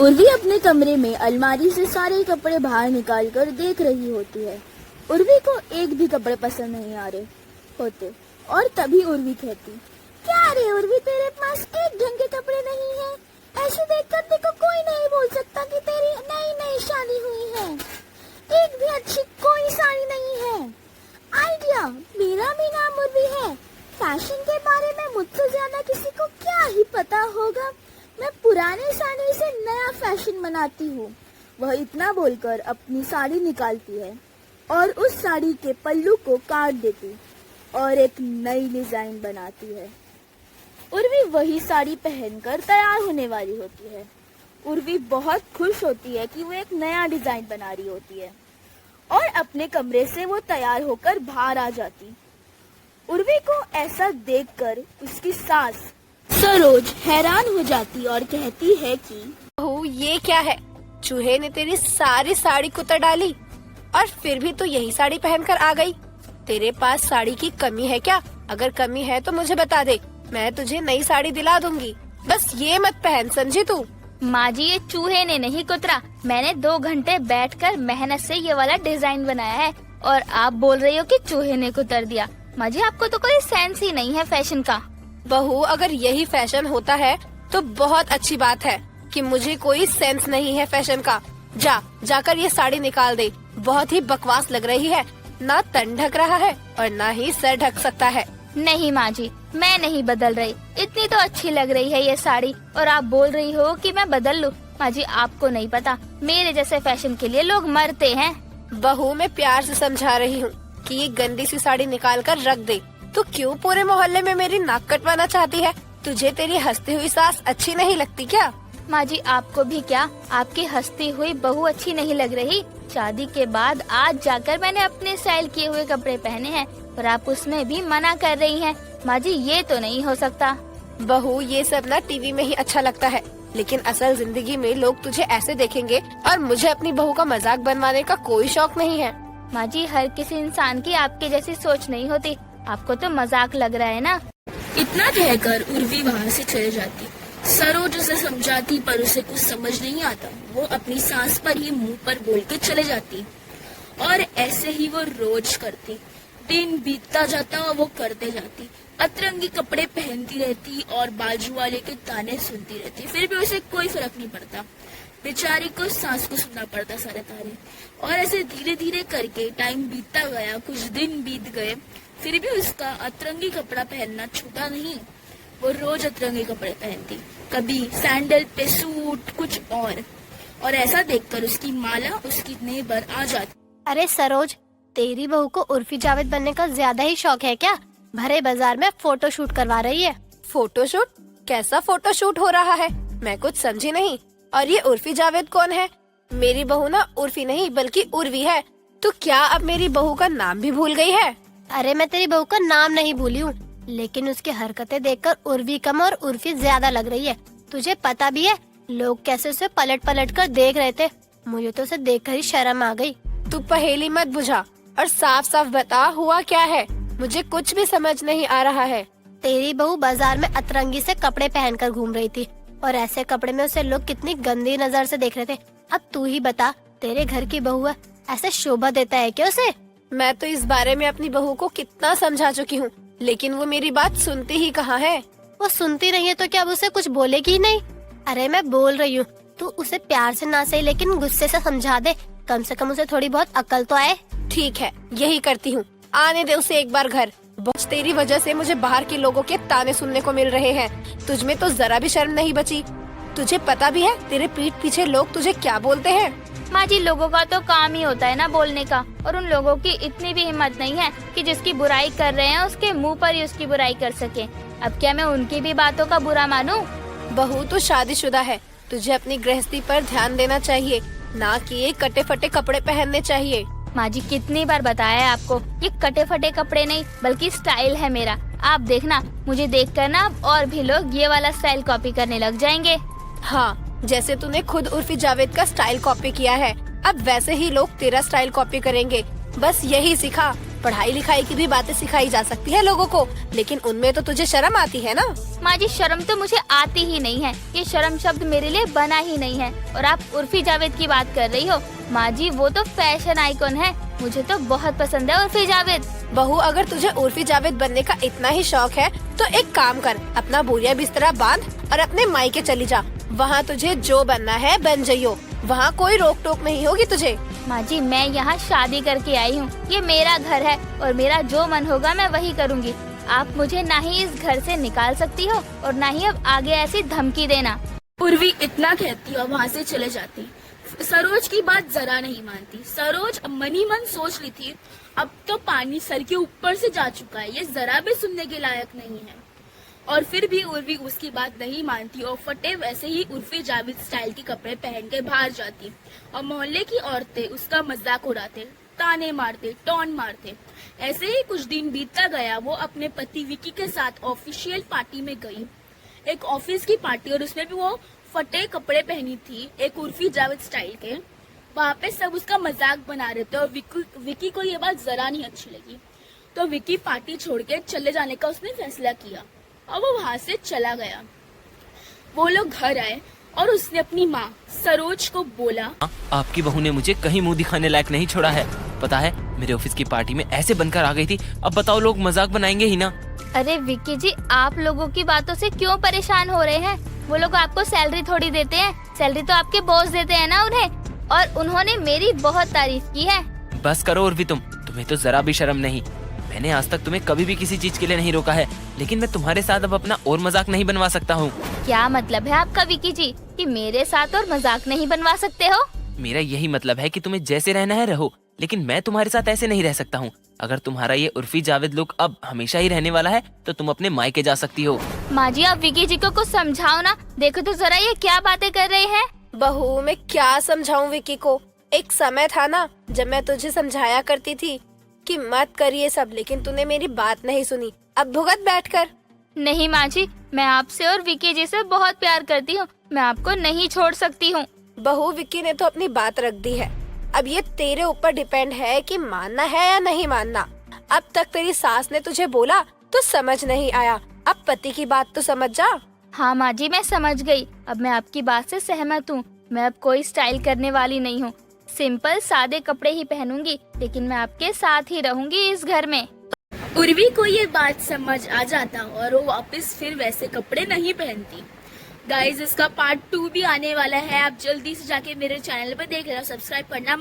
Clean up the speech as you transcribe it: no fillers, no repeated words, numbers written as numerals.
उर्वी अपने कमरे में अलमारी से सारे कपड़े बाहर निकाल कर देख रही होती है। उर्वी को एक भी कपड़े पसंद नहीं आ रहे होते और तभी उर्वी कहती, क्या रे उर्वी, तेरे पास एक ढंग के कपड़े नहीं है? ऐसे देखकर देखो कोई नहीं बोल सकता कि तेरी नई नई शादी हुई है। एक भी अच्छी कोई साड़ी नहीं है। आइडिया, मेरा भी नाम उर्वी है। फैशन के बारे में मुझसे ज्यादा किसी को क्या ही पता होगा। मैं पुराने साड़ी से नया फैशन बनाती हूँ। वह इतना बोलकर अपनी साड़ी निकालती है और उस साड़ी के पल्लू को काट देती और एक नई डिजाइन बनाती है। उर्वी वही साड़ी पहनकर तैयार होने वाली होती है। उर्वी बहुत खुश होती है कि वो एक नया डिजाइन बना रही होती है और अपने कमरे से वो तैयार होकर बाहर आ जाती। उर्वी को ऐसा देखकर उसकी सास सरोज हैरान हो जाती और कहती है कि बहू, ये क्या है? चूहे ने तेरी सारी साड़ी कुतर डाली और फिर भी तू यही साड़ी पहनकर आ गई। तेरे पास साड़ी की कमी है क्या? अगर कमी है तो मुझे बता दे, मैं तुझे नई साड़ी दिला दूंगी। बस ये मत पहन, समझी तू? माँ जी, ये चूहे ने नहीं कुतरा, मैंने 2 घंटे बैठकर मेहनत से ये वाला डिजाइन बनाया है और आप बोल रही हो कि चूहे ने कुतर दिया। माँ जी, आपको तो कोई सेंस ही नहीं है फैशन का। बहू, अगर यही फैशन होता है तो बहुत अच्छी बात है कि मुझे कोई सेंस नहीं है फैशन का। जाकर ये साड़ी निकाल दे। बहुत ही बकवास लग रही है, ना तन ढक रहा है और ना ही सर ढक सकता है। नहीं माँ जी, मैं नहीं बदल रही। इतनी तो अच्छी लग रही है ये साड़ी और आप बोल रही हो कि मैं बदल लूं। माँ जी, आपको नहीं पता, मेरे जैसे फैशन के लिए लोग मरते हैं। बहू, मैं प्यार से समझा रही हूँ कि ये गंदी सी साड़ी निकाल कर रख दे। तो क्यों पूरे मोहल्ले में मेरी नाक कटवाना चाहती है? तुझे तेरी हंसती हुई सास अच्छी नहीं लगती क्या? माँ जी, आपको भी क्या, आपकी हंसती हुई बहू अच्छी नहीं लग रही? शादी के बाद आज जाकर मैंने अपने स्टाइल किए हुए कपड़े पहने हैं और आप उसमें भी मना कर रही हैं। माँ जी, ये तो नहीं हो सकता। बहू, ये सब ना टीवी में ही अच्छा लगता है, लेकिन असल जिंदगी में लोग तुझे ऐसे देखेंगे और मुझे अपनी बहू का मजाक बनवाने का कोई शौक नहीं है। माँ जी, हर किसी इंसान की आपके जैसी सोच नहीं होती। आपको तो मजाक लग रहा है ना। इतना कहकर उर्वी वहाँ से चले जाती। सरोज उसे समझाती पर उसे कुछ समझ नहीं आता। वो अपनी सास पर ही मुंह पर बोल के चले जाती और ऐसे ही वो रोज करती। दिन बीतता जाता और वो करते जाती। अतरंगी कपड़े पहनती रहती और बाजू वाले के ताने सुनती रहती, फिर भी उसे कोई फर्क नहीं पड़ता। बेचारी को सास को सुनना पड़ता सारे ताने। और ऐसे धीरे धीरे करके टाइम बीतता गया, कुछ दिन बीत गए, फिर भी उसका अतरंगी कपड़ा पहनना छूटा नहीं। वो रोज अतरंगी कपड़े पहनती, कभी सैंडल पे सूट, कुछ और ऐसा देखकर उसकी माला उसकी नेबर आ जाती। अरे सरोज, तेरी बहू को उर्फी जावेद बनने का ज्यादा ही शौक है क्या? भरे बाजार में फोटो शूट करवा रही है। Photo shoot? कैसा फोटो शूट हो रहा है? मैं कुछ समझी नहीं। और ये उर्फी जावेद कौन है? मेरी बहू ना उर्फी नहीं बल्कि उर्वी है। तो क्या अब मेरी बहू का नाम भी भूल गई है? अरे मैं तेरी बहू का नाम नहीं भूली हूँ, लेकिन उसकी हरकतें देखकर उर्वी कम और उर्फी ज्यादा लग रही है। तुझे पता भी है लोग कैसे उसे पलट पलट कर देख रहे थे। मुझे तो उसे देखकर ही शर्म आ गई। तू पहेली मत बुझा और साफ साफ बता, हुआ क्या है? मुझे कुछ भी समझ नहीं आ रहा है। तेरी बहू बाजार में अतरंगी से कपड़े पहनकर घूम रही थी और ऐसे कपड़े में उसे लोग कितनी गंदी नजर से देख रहे थे। अब तू ही बता, तेरे घर की बहू है, ऐसे शोभा देता है क्या उसे? मैं तो इस बारे में अपनी बहू को कितना समझा चुकी हूँ, लेकिन वो मेरी बात सुनती ही कहाँ है। वो सुनती नहीं है तो क्या अब उसे कुछ बोलेगी ही नहीं? अरे मैं बोल रही हूँ, तू उसे प्यार से ना सही लेकिन गुस्से से समझा दे। कम से कम उसे थोड़ी बहुत अकल तो आए। ठीक है, यही करती हूँ। आने दे उसे एक बार घर। बस तेरी वजह से मुझे बाहर के लोगों के ताने सुनने को मिल रहे हैं। तुझमें तो जरा भी शर्म नहीं बची। तुझे पता भी है तेरे पीठ पीछे लोग तुझे क्या बोलते हैं? माँ जी, लोगों का तो काम ही होता है ना बोलने का, और उन लोगों की इतनी भी हिम्मत नहीं है कि जिसकी बुराई कर रहे हैं उसके मुंह पर ही उसकी बुराई कर सके। अब क्या मैं उनकी भी बातों का बुरा मानूं? बहू, तो शादीशुदा है, तुझे अपनी गृहस्थी पर ध्यान देना चाहिए, ना कि ये कटे फटे कपड़े पहनने चाहिए। माँ जी, कितनी बार बताया है आपको, ये कटे फटे कपड़े नहीं बल्कि स्टाइल है मेरा। आप देखना, मुझे देखकर ना और भी लोग ये वाला स्टाइल कॉपी करने लग जाएंगे। हाँ, जैसे तूने खुद उर्फी जावेद का स्टाइल कॉपी किया है, अब वैसे ही लोग तेरा स्टाइल कॉपी करेंगे। बस यही सिखा पढ़ाई लिखाई की भी बातें सिखाई जा सकती है लोगों को, लेकिन उनमें तो तुझे शर्म आती है ना। माँ जी शर्म तो मुझे आती ही नहीं है, ये शर्म शब्द मेरे लिए बना ही नहीं है। और आप उर्फी जावेद की बात कर रही हो। माँ जी वो तो फैशन आइकॉन है, मुझे तो बहुत पसंद है उर्फी जावेद। बहू अगर तुझे उर्फी जावेद बनने का इतना ही शौक है तो एक काम कर, अपना बोरिया बिस्तरा बांध और अपने मायके चली जा। वहाँ तुझे जो बनना है बन जाइयो, वहाँ कोई रोक टोक नहीं होगी तुझे। माँ जी मैं यहाँ शादी करके आई हूँ, ये मेरा घर है और मेरा जो मन होगा मैं वही करूँगी। आप मुझे ना ही इस घर से निकाल सकती हो और ना ही अब आगे ऐसी धमकी देना। उर्वी इतना कहती और वहाँ से चले जाती। सरोज की बात जरा नहीं मानती। सरोज मनी मन सोच ली थी अब तो पानी सर के ऊपर से जा चुका है, ये जरा भी सुनने के लायक नहीं है। और फिर भी उर्वी उसकी बात नहीं मानती और फटे वैसे ही उर्फी जावेद स्टाइल के कपड़े पहन के बाहर जाती और मोहल्ले की औरतें उसका मजाक उड़ाते, ताने मारते, टॉन मारते। ऐसे ही कुछ दिन बीतता गया। वो अपने पति विकी के साथ ऑफिशियल पार्टी में गई, एक ऑफिस की पार्टी, और उसमें भी वो फटे कपड़े पहनी थी एक उर्फी जावेद स्टाइल के। वहाँ पे सब उसका मजाक बना रहे थे और विकी को ये बात जरा नहीं अच्छी लगी। तो विकी पार्टी छोड़ के चले जाने का उसने फैसला किया और वो वहाँ से चला गया। वो लोग घर आए और उसने अपनी माँ सरोज को बोला, आपकी बहू ने मुझे कहीं मुंह दिखाने लायक नहीं छोड़ा है। पता है मेरे ऑफिस की पार्टी में ऐसे बनकर आ गई थी, अब बताओ लोग मजाक बनाएंगे ही ना। अरे विक्की जी आप लोगों की बातों से क्यों परेशान हो रहे हैं? वो लोग आपको सैलरी थोड़ी देते हैं, सैलरी तो आपके बॉस देते हैं ना उन्हें, और उन्होंने मेरी बहुत तारीफ की है। बस करो उर्वी, तुम्हें तो जरा भी शर्म नहीं। मैंने आज तक तुम्हें कभी भी किसी चीज के लिए नहीं रोका है, लेकिन मैं तुम्हारे साथ अब अपना और मजाक नहीं बनवा सकता हूँ। क्या मतलब है आपका विक्की जी कि मेरे साथ और मजाक नहीं बनवा सकते हो? मेरा यही मतलब है कि तुम्हें जैसे रहना है रहो, लेकिन मैं तुम्हारे साथ ऐसे नहीं रह सकता हूँ। अगर तुम्हारा ये उर्फी जावेद लुक अब हमेशा ही रहने वाला है तो तुम अपने मायके जा सकती हो। माँ जी आप विक्की जी को कुछ समझाओ ना, देखो तो जरा ये क्या बातें कर रहे हैं। बहू मैं क्या समझाऊं विकी को, एक समय था ना जब मैं तुझे समझाया करती थी कि मत कर ये सब, लेकिन तूने मेरी बात नहीं सुनी। अब भुगत बैठकर। नहीं माँ जी मैं आपसे और विक्की जी से बहुत प्यार करती हूँ, मैं आपको नहीं छोड़ सकती हूँ। बहू विक्की ने तो अपनी बात रख दी है, अब ये तेरे ऊपर डिपेंड है कि मानना है या नहीं मानना। अब तक तेरी सास ने तुझे बोला तो समझ नहीं आया, अब पति की बात तो समझ जा। हाँ माँ जी मैं समझ गई, अब मैं आपकी बात से सहमत हूँ। मैं अब कोई स्टाइल करने वाली नहीं हूँ, सिंपल सादे कपड़े ही पहनूंगी, लेकिन मैं आपके साथ ही रहूंगी इस घर में। उर्वी को ये बात समझ आ जाता और वो वापस फिर वैसे कपड़े नहीं पहनती। गाइस इसका पार्ट 2 भी आने वाला है, आप जल्दी से जाके मेरे चैनल पर देख लेना, सब्सक्राइब करना